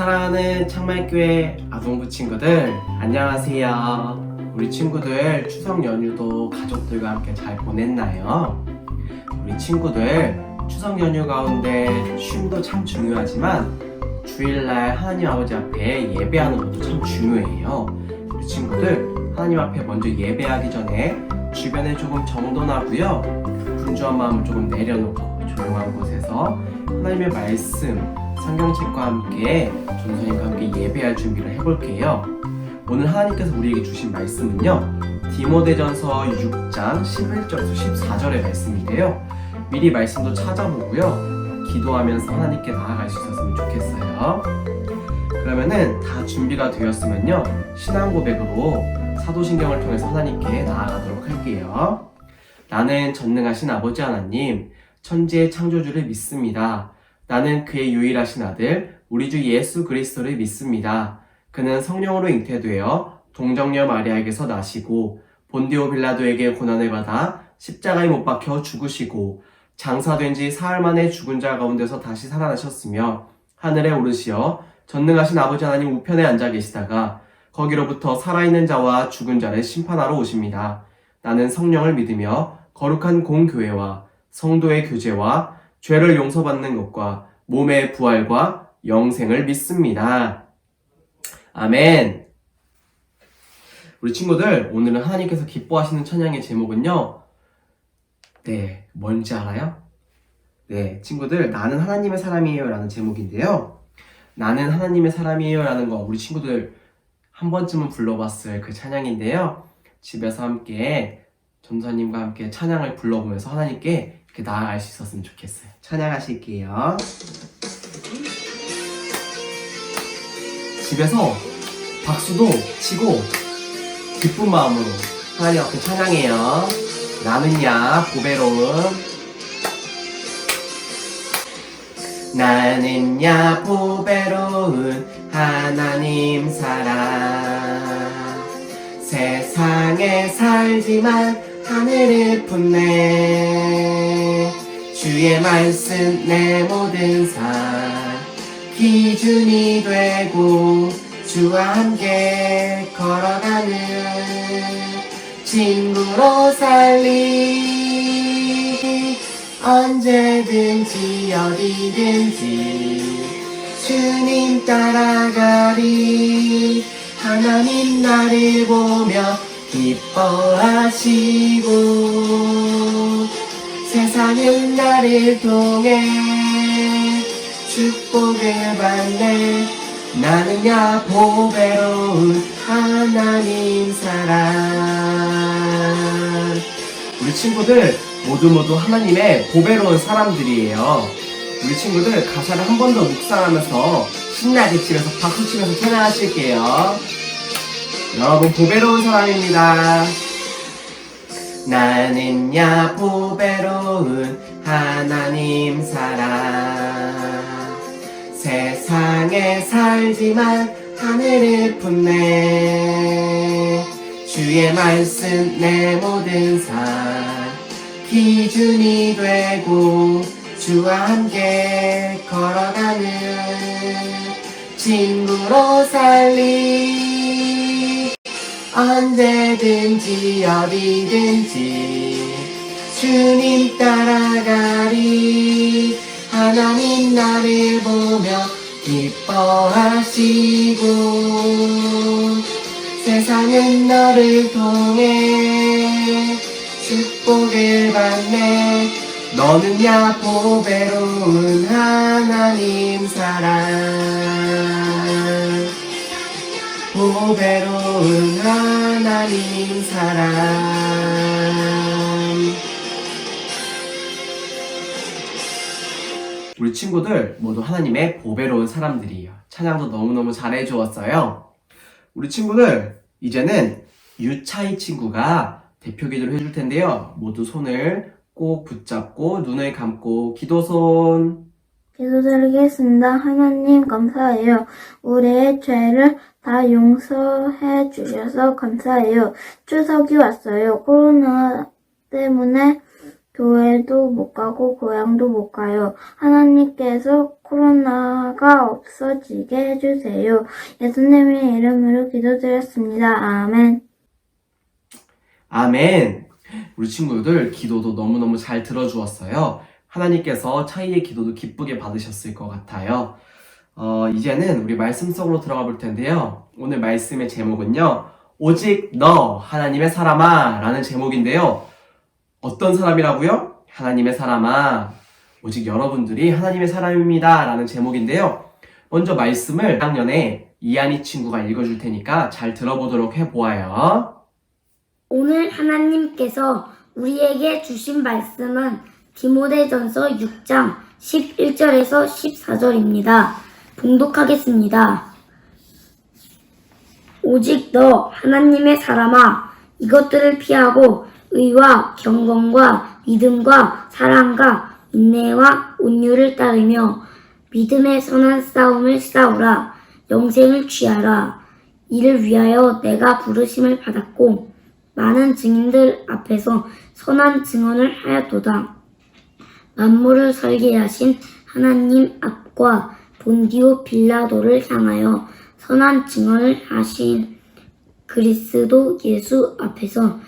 사랑하는 창말교회 아동부 친구들, 안녕하세요. 우리 친구들 추석 연휴도 가족들과 함께 잘 보냈나요? 우리 친구들 추석 연휴 가운데 쉼도 참 중요하지만 주일날 하나님 아버지 앞에 예배하는 것도 참 중요해요. 우리 친구들 하나님 앞에 먼저 예배하기 전에 주변에 조금 정돈하고요, 분주한 마음을 조금 내려놓고 조용한 곳에서 하나님의 말씀, 성경책과 함께 전도사님과 함께 예배할 준비를 해볼게요. 오늘 하나님께서 우리에게 주신 말씀은요, 디모데전서 6장 11절에서 14절의 말씀인데요. 미리 말씀도 찾아보고요, 기도하면서 하나님께 나아갈 수 있었으면 좋겠어요. 그러면은 다 준비가 되었으면요, 신앙 고백으로 사도신경을 통해서 하나님께 나아가도록 할게요. 나는 전능하신 아버지 하나님, 천지의 창조주를 믿습니다. 나는 그의 유일하신 아들, 우리 주 예수 그리스도를 믿습니다. 그는 성령으로 잉태되어 동정녀 마리아에게서 나시고 본디오 빌라도에게 고난을 받아 십자가에 못 박혀 죽으시고 장사된 지 사흘 만에 죽은 자 가운데서 다시 살아나셨으며 하늘에 오르시어 전능하신 아버지 하나님 우편에 앉아 계시다가 거기로부터 살아있는 자와 죽은 자를 심판하러 오십니다. 나는 성령을 믿으며 거룩한 공교회와 성도의 교제와 죄를 용서받는 것과 몸의 부활과 영생을 믿습니다. 아멘. 우리 친구들, 오늘은 하나님께서 기뻐하시는 찬양의 제목은요, 뭔지 알아요? 친구들, 나는 하나님의 사람이에요 라는 제목인데요, 나는 하나님의 사람이에요 라는 거 우리 친구들 한 번쯤은 불러봤을 그 찬양인데요, 집에서 함께 전도사님과 함께 찬양을 불러보면서 하나님께 이렇게 나아갈 수 있었으면 좋겠어요. 찬양하실게요. 집에서 박수도 치고 기쁜 마음으로 하나님 앞에 찬양해요. 나는야 보배로운, 나는야 보배로운 하나님 사랑, 세상에 살지만 하늘을 품네. 주의 말씀 내 모든 삶 기준이 되고 주와 함께 걸어가는 친구로 살리. 언제든지 어디든지 주님 따라가리. 하나님 나를 보며 기뻐하시고 세상은 나를 통해 축복을 받네. 나는야 보배로운 하나님 사랑. 우리 친구들 모두 하나님의 보배로운 사람들이에요. 우리 친구들 가사를 한 번 더 묵상하면서 신나게 집에서 박수치면서 찬양하실게요. 여러분 보배로운 사람입니다. 나는야 보배로운 하나님 사랑, 세상에 살지만 하늘을 품네. 주의 말씀 내 모든 삶 기준이 되고 주와 함께 걸어가는 친구로 살리. 언제든지 어디든지 주님 따라가리. 하나님 나를 보며 기뻐하시고 세상은 너를 통해 축복을 받네. 너는야 보배로운 하나님 사랑, 보배로운 하나님 사랑. 우리 친구들 모두 하나님의 보배로운 사람들이에요. 찬양도 너무너무 잘해주었어요. 우리 친구들 이제는 유차이 친구가 대표 기도를 해줄 텐데요, 모두 손을 꼭 붙잡고 눈을 감고 기도손. 기도드리겠습니다. 하나님 감사해요. 우리의 죄를 다 용서해 주셔서 감사해요. 추석이 왔어요. 코로나 때문에 교회도 못 가고 고향도 못 가요. 하나님께서 코로나가 없어지게 해주세요. 예수님의 이름으로 기도드렸습니다. 아멘. 아멘. 우리 친구들 기도도 너무너무 잘 들어주었어요. 하나님께서 차이의 기도도 기쁘게 받으셨을 것 같아요. 이제는 우리 말씀 속으로 들어가 볼 텐데요. 오늘 말씀의 제목은요. 오직 너 하나님의 사람아 라는 제목인데요. 어떤 사람이라고요? 하나님의 사람아. 오직 여러분들이 하나님의 사람입니다 라는 제목인데요. 먼저 말씀을 1학년에 이한이 친구가 읽어줄 테니까 잘 들어보도록 해보아요. 오늘 하나님께서 우리에게 주신 말씀은 디모데전서 6장 11절에서 14절입니다. 봉독하겠습니다. 오직 너 하나님의 사람아 이것들을 피하고 의와 경건과 믿음과 사랑과 인내와 온유를 따르며 믿음의 선한 싸움을 싸우라. 영생을 취하라. 이를 위하여 내가 부르심을 받았고 많은 증인들 앞에서 선한 증언을 하였도다. 만물을 설계하신 하나님 앞과 본디오 빌라도를 향하여 선한 증언을 하신 그리스도 예수 앞에서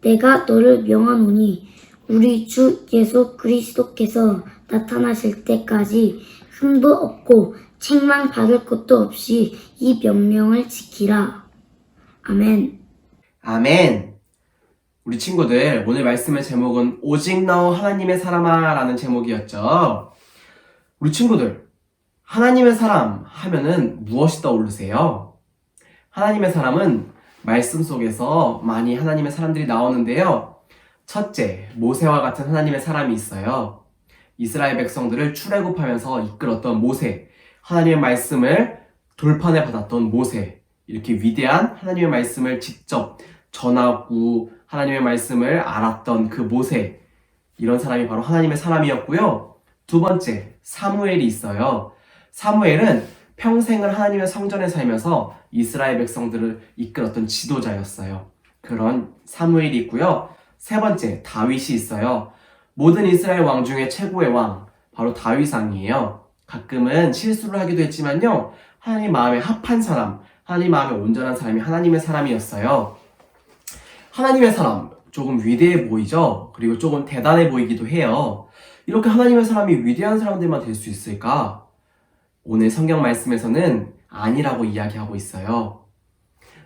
내가 너를 명하노니 우리 주 예수 그리스도께서 나타나실 때까지 흠도 없고 책망 받을 것도 없이 이 명령을 지키라. 아멘. 아멘. 우리 친구들 오늘 말씀의 제목은 오직 너 하나님의 사람아 라는 제목이었죠. 우리 친구들 하나님의 사람 하면은 무엇이 떠오르세요? 하나님의 사람은 말씀 속에서 많이 하나님의 사람들이 나오는데요. 첫째, 모세와 같은 하나님의 사람이 있어요. 이스라엘 백성들을 출애굽하면서 이끌었던 모세, 하나님의 말씀을 돌판에 받았던 모세, 이렇게 위대한 하나님의 말씀을 직접 전하고 하나님의 말씀을 알았던 그 모세, 이런 사람이 바로 하나님의 사람이었고요. 두 번째, 사무엘이 있어요. 사무엘은 평생을 하나님의 성전에 살면서 이스라엘 백성들을 이끌었던 지도자였어요. 그런 사무엘이 있고요. 세 번째, 다윗이 있어요. 모든 이스라엘 왕 중에 최고의 왕, 바로 다윗 왕이에요. 가끔은 실수를 하기도 했지만요. 하나님 마음에 합한 사람, 하나님 마음에 온전한 사람이 하나님의 사람이었어요. 하나님의 사람, 조금 위대해 보이죠? 그리고 조금 대단해 보이기도 해요. 이렇게 하나님의 사람이 위대한 사람들만 될 수 있을까? 오늘 성경 말씀에서는 아니라고 이야기하고 있어요.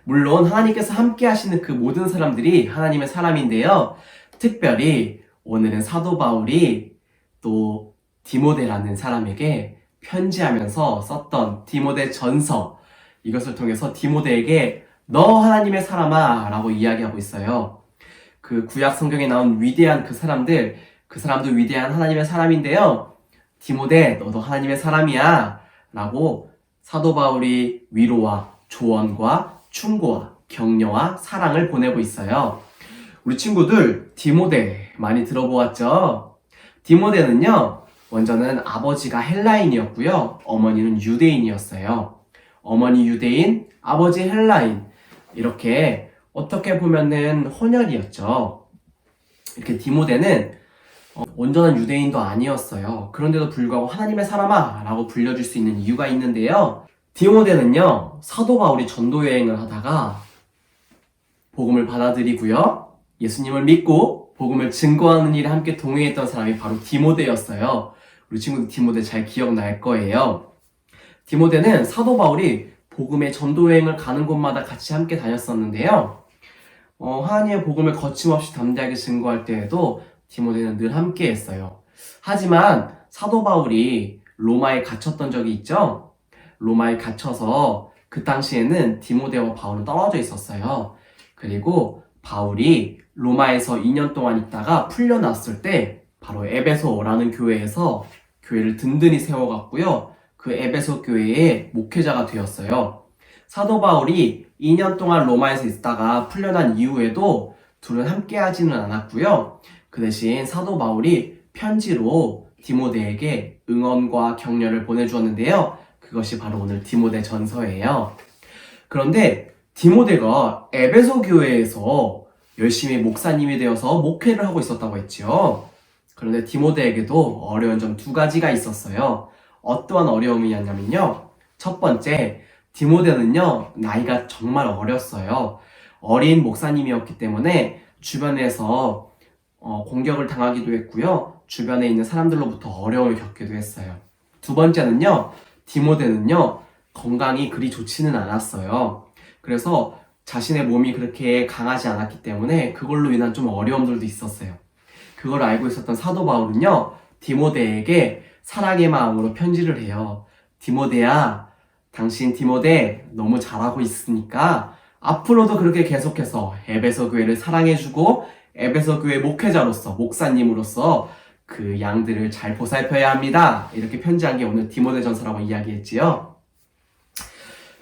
물론 하나님께서 함께 하시는 그 모든 사람들이 하나님의 사람인데요. 특별히 오늘은 사도 바울이 또 디모데라는 사람에게 편지하면서 썼던 디모데 전서, 이것을 통해서 디모데에게 너 하나님의 사람아 라고 이야기하고 있어요. 그 구약 성경에 나온 위대한 그 사람도 위대한 하나님의 사람인데요. 디모데 너도 하나님의 사람이야 라고 사도 바울이 위로와 조언과 충고와 격려와 사랑을 보내고 있어요. 우리 친구들 디모데 많이 들어보았죠? 디모데는요, 먼저는 아버지가 헬라인이었고요. 어머니는 유대인이었어요. 어머니 유대인, 아버지 헬라인, 이렇게 어떻게 보면은 혼혈이었죠. 이렇게 디모데는 온전한 유대인도 아니었어요. 그런데도 불구하고 하나님의 사람아 라고 불려줄 수 있는 이유가 있는데요. 디모데는요, 사도 바울이 전도 여행을 하다가 복음을 받아들이고요, 예수님을 믿고 복음을 증거하는 일에 함께 동행했던 사람이 바로 디모데였어요. 우리 친구들 디모데 잘 기억날 거예요. 디모데는 사도 바울이 복음의 전도 여행을 가는 곳마다 같이 함께 다녔었는데요. 하나님의 복음을 거침없이 담대하게 증거할 때에도 디모데는 늘 함께 했어요. 하지만 사도 바울이 로마에 갇혔던 적이 있죠? 로마에 갇혀서 그 당시에는 디모데와 바울은 떨어져 있었어요. 그리고 바울이 로마에서 2년 동안 있다가 풀려났을 때 바로 에베소라는 교회에서 교회를 든든히 세워갔고요. 그 에베소 교회의 목회자가 되었어요. 사도 바울이 2년 동안 로마에서 있다가 풀려난 이후에도 둘은 함께 하지는 않았고요. 그 대신 사도 바울이 편지로 디모데에게 응원과 격려를 보내주었는데요. 그것이 바로 오늘 디모데 전서예요. 그런데 디모데가 에베소 교회에서 열심히 목사님이 되어서 목회를 하고 있었다고 했지요. 그런데 디모데에게도 어려운 점 두 가지가 있었어요. 어떠한 어려움이었냐면요. 첫 번째, 디모데는요, 나이가 정말 어렸어요. 어린 목사님이었기 때문에 주변에서 공격을 당하기도 했고요. 주변에 있는 사람들로부터 어려움을 겪기도 했어요. 두 번째는요, 디모데는요, 건강이 그리 좋지는 않았어요. 그래서 자신의 몸이 그렇게 강하지 않았기 때문에 그걸로 인한 좀 어려움들도 있었어요. 그걸 알고 있었던 사도 바울은요, 디모데에게 사랑의 마음으로 편지를 해요. 디모데야, 당신 디모데 너무 잘하고 있으니까 앞으로도 그렇게 계속해서 에베소 교회를 사랑해주고 에베소 교회 목회자로서, 목사님으로서 그 양들을 잘 보살펴야 합니다. 이렇게 편지한 게 오늘 디모데전서라고 이야기했지요.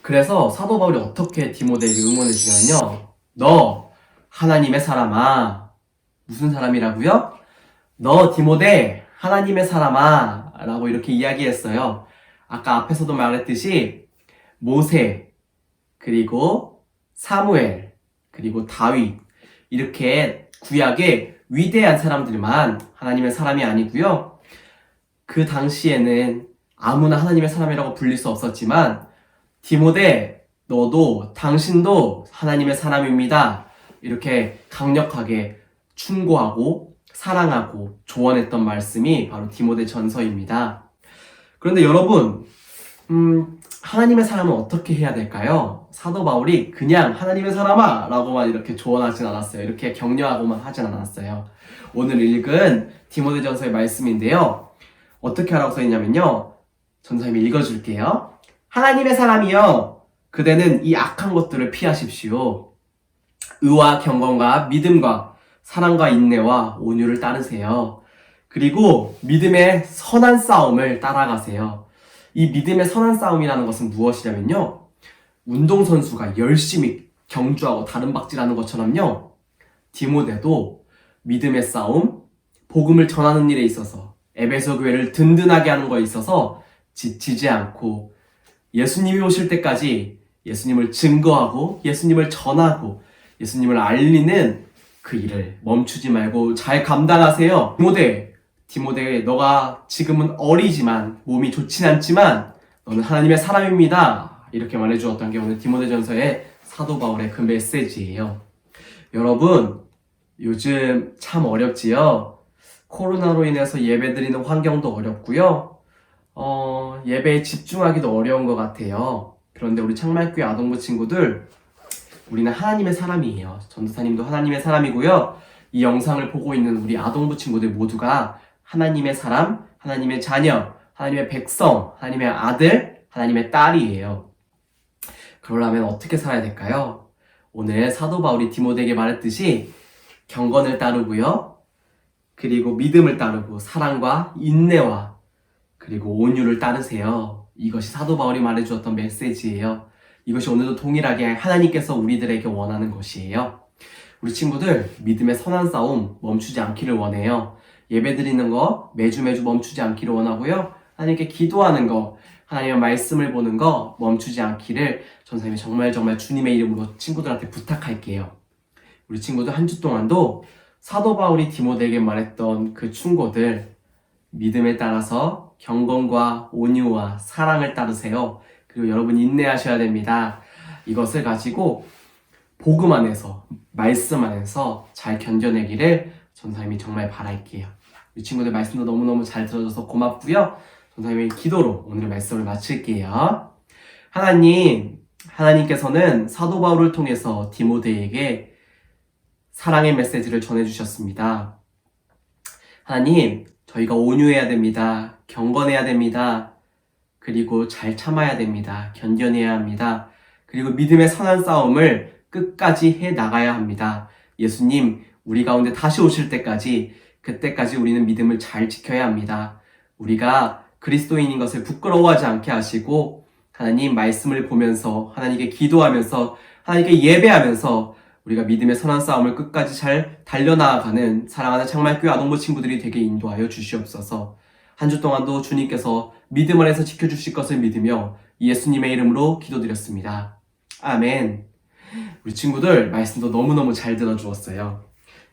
그래서 사도 바울이 어떻게 디모데에게 응원해 주냐면요. 너 하나님의 사람아. 무슨 사람이라고요? 너 디모데 하나님의 사람아 라고 이렇게 이야기했어요. 아까 앞에서도 말했듯이 모세, 그리고 사무엘, 그리고 다윗 이렇게 구약의 위대한 사람들만 하나님의 사람이 아니고요. 그 당시에는 아무나 하나님의 사람이라고 불릴 수 없었지만 디모데 너도 당신도 하나님의 사람입니다. 이렇게 강력하게 충고하고 사랑하고 조언했던 말씀이 바로 디모데 전서입니다. 그런데 여러분, 하나님의 사람은 어떻게 해야 될까요? 사도 바울이 그냥 하나님의 사람아 라고만 이렇게 조언하진 않았어요. 이렇게 격려하고만 하진 않았어요. 오늘 읽은 디모데 전서의 말씀인데요. 어떻게 하라고 써있냐면요. 전사님이 읽어줄게요. 하나님의 사람이여, 그대는 이 악한 것들을 피하십시오. 의와 경건과 믿음과 사랑과 인내와 온유를 따르세요. 그리고 믿음의 선한 싸움을 따라가세요. 이 믿음의 선한 싸움이라는 것은 무엇이냐면요. 운동선수가 열심히 경주하고 다른 박질하는 것처럼요. 디모데도 믿음의 싸움, 복음을 전하는 일에 있어서 에베소 교회를 든든하게 하는 것에 있어서 지치지 않고 예수님이 오실 때까지 예수님을 증거하고 예수님을 전하고 예수님을 알리는 그 일을 멈추지 말고 잘 감당하세요. 디모데, 너가 지금은 어리지만 몸이 좋진 않지만 너는 하나님의 사람입니다. 이렇게 말해주었던 게 오늘 디모데전서의 사도 바울의 그 메시지예요. 여러분, 요즘 참 어렵지요? 코로나로 인해서 예배드리는 환경도 어렵고요. 예배에 집중하기도 어려운 것 같아요. 그런데 우리 창말교회 아동부 친구들, 우리는 하나님의 사람이에요. 전도사님도 하나님의 사람이고요. 이 영상을 보고 있는 우리 아동부 친구들 모두가 하나님의 사람, 하나님의 자녀, 하나님의 백성, 하나님의 아들, 하나님의 딸이에요. 그러려면 어떻게 살아야 될까요? 오늘 사도 바울이 디모데에게 말했듯이 경건을 따르고요. 그리고 믿음을 따르고 사랑과 인내와 그리고 온유를 따르세요. 이것이 사도 바울이 말해주었던 메시지예요. 이것이 오늘도 동일하게 하나님께서 우리들에게 원하는 것이에요. 우리 친구들, 믿음의 선한 싸움 멈추지 않기를 원해요. 예배 드리는 거 매주 멈추지 않기를 원하고요. 하나님께 기도하는 거, 하나님의 말씀을 보는 거 멈추지 않기를 전사님이 정말 주님의 이름으로 친구들한테 부탁할게요. 우리 친구들 한 주 동안도 사도 바울이 디모데에게 말했던 그 충고들, 믿음에 따라서 경건과 온유와 사랑을 따르세요. 그리고 여러분 인내하셔야 됩니다. 이것을 가지고 복음 안에서, 말씀 안에서 잘 견뎌내기를 전사님이 정말 바랄게요. 우리 친구들 말씀도 너무너무 잘 들어줘서 고맙고요. 전사님의 기도로 오늘 말씀을 마칠게요. 하나님께서는 사도 바울을 통해서 디모데에게 사랑의 메시지를 전해주셨습니다. 하나님, 저희가 온유해야 됩니다. 경건해야 됩니다. 그리고 잘 참아야 됩니다. 견뎌내야 합니다. 그리고 믿음의 선한 싸움을 끝까지 해 나가야 합니다. 예수님, 우리 가운데 다시 오실 때까지, 그때까지 우리는 믿음을 잘 지켜야 합니다. 우리가 그리스도인인 것을 부끄러워하지 않게 하시고 하나님 말씀을 보면서 하나님께 기도하면서 하나님께 예배하면서 우리가 믿음의 선한 싸움을 끝까지 잘 달려나가는 사랑하는 창말교회 아동부 친구들이 되게 인도하여 주시옵소서. 한 주 동안도 주님께서 믿음 안에서 지켜주실 것을 믿으며 예수님의 이름으로 기도드렸습니다. 아멘. 우리 친구들 말씀도 너무너무 잘 들어주었어요.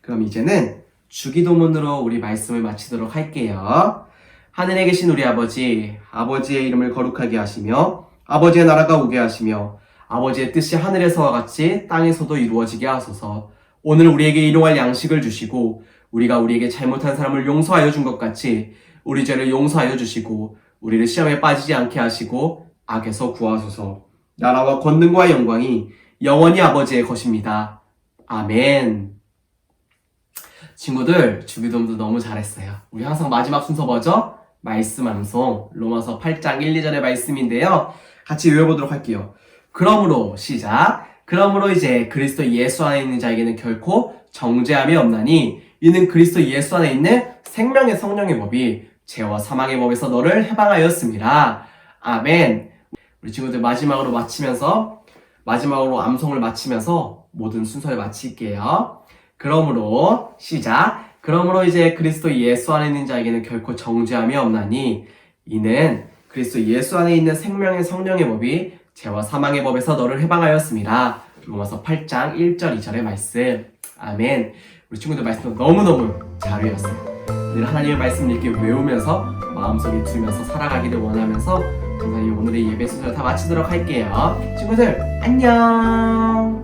그럼 이제는 주기도문으로 우리 말씀을 마치도록 할게요. 하늘에 계신 우리 아버지, 아버지의 이름을 거룩하게 하시며 아버지의 나라가 오게 하시며 아버지의 뜻이 하늘에서와 같이 땅에서도 이루어지게 하소서. 오늘 우리에게 일용할 양식을 주시고 우리가 우리에게 잘못한 사람을 용서하여 준 것 같이 우리 죄를 용서하여 주시고 우리를 시험에 빠지지 않게 하시고 악에서 구하소서. 나라와 권능과 영광이 영원히 아버지의 것입니다. 아멘. 친구들, 주기도문도 너무 잘했어요. 우리 항상 마지막 순서 뭐죠? 말씀 암송, 로마서 8장 1, 2절의 말씀인데요. 같이 외워보도록 할게요. 그러므로 시작. 그러므로 이제 그리스도 예수 안에 있는 자에게는 결코 정죄함이 없나니 이는 그리스도 예수 안에 있는 생명의 성령의 법이 죄와 사망의 법에서 너를 해방하였습니다. 아멘. 우리 친구들 마지막으로 암송을 마치면서 모든 순서를 마칠게요. 그러므로 시작. 그러므로 이제 그리스도 예수 안에 있는 자에게는 결코 정죄함이 없나니 이는 그리스도 예수 안에 있는 생명의 성령의 법이 죄와 사망의 법에서 너를 해방하였습니다. 로마서 8장 1절 2절의 말씀. 아멘. 우리 친구들 말씀도 너무너무 잘 외웠어요. 늘 하나님의 말씀을 이렇게 외우면서 마음속에 두면서 살아가기를 원하면서 감사히 오늘의 예배 순서를 다 마치도록 할게요. 친구들 안녕.